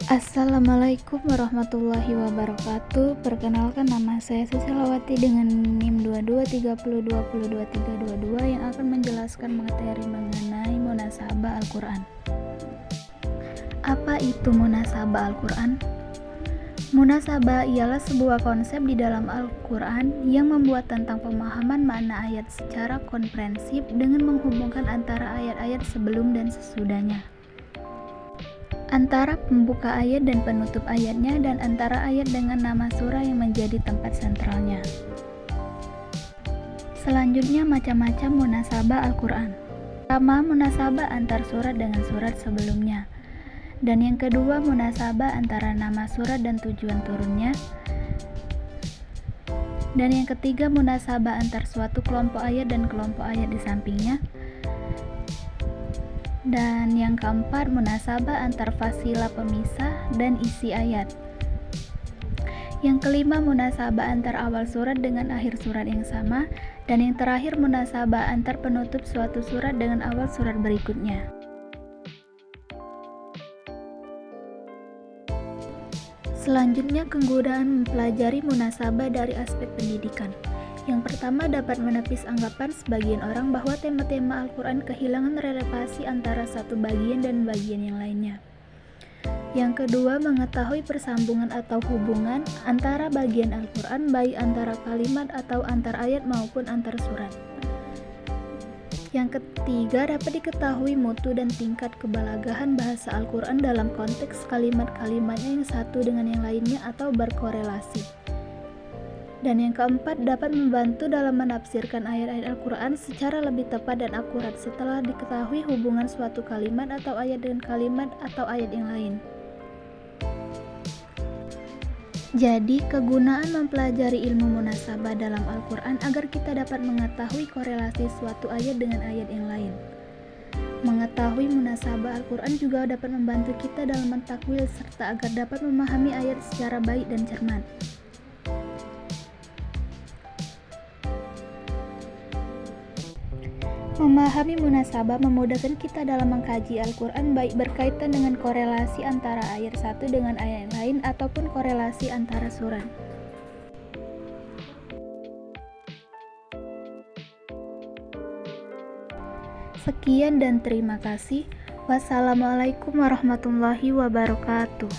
Assalamualaikum warahmatullahi wabarakatuh. Perkenalkan, nama saya Susilawati dengan NIM 2230202322 yang akan menjelaskan materi mengenai munasabah Al-Quran. Apa itu munasabah Al-Quran? Munasabah ialah sebuah konsep di dalam Al-Quran yang membuat tentang pemahaman makna ayat secara komprehensif dengan menghubungkan antara ayat-ayat sebelum dan sesudahnya, antara pembuka ayat dan penutup ayatnya, dan antara ayat dengan nama surah yang menjadi tempat sentralnya. Selanjutnya, macam-macam munasabah Al-Quran. Pertama, munasabah antar surat dengan surat sebelumnya. Dan yang kedua, munasabah antara nama surat dan tujuan turunnya. Dan yang ketiga, munasabah antar suatu kelompok ayat dan kelompok ayat di sampingnya. Dan yang keempat, munasabah antar fasilah pemisah dan isi ayat. Yang kelima, munasabah antar awal surat dengan akhir surat yang sama. Dan yang terakhir, munasabah antar penutup suatu surat dengan awal surat berikutnya. Selanjutnya, kegunaan mempelajari munasabah dari aspek pendidikan. Yang pertama, dapat menepis anggapan sebagian orang bahwa tema-tema Al-Quran kehilangan relevansi antara satu bagian dan bagian yang lainnya. Yang kedua, mengetahui persambungan atau hubungan antara bagian Al-Quran, baik antara kalimat atau antar ayat maupun antar surat. Yang ketiga, dapat diketahui mutu dan tingkat kebalagahan bahasa Al-Quran dalam konteks kalimat-kalimatnya yang satu dengan yang lainnya atau berkorelasi. Dan yang keempat, dapat membantu dalam menafsirkan ayat-ayat Al-Quran secara lebih tepat dan akurat setelah diketahui hubungan suatu kalimat atau ayat dengan kalimat atau ayat yang lain. Jadi, kegunaan mempelajari ilmu munasabah dalam Al-Quran agar kita dapat mengetahui korelasi suatu ayat dengan ayat yang lain. Mengetahui munasabah Al-Quran juga dapat membantu kita dalam mentakwil serta agar dapat memahami ayat secara baik dan cermat. Memahami munasabah memudahkan kita dalam mengkaji Al-Quran, baik berkaitan dengan korelasi antara ayat satu dengan ayat lain ataupun korelasi antara surat. Sekian dan terima kasih. Wassalamualaikum warahmatullahi wabarakatuh.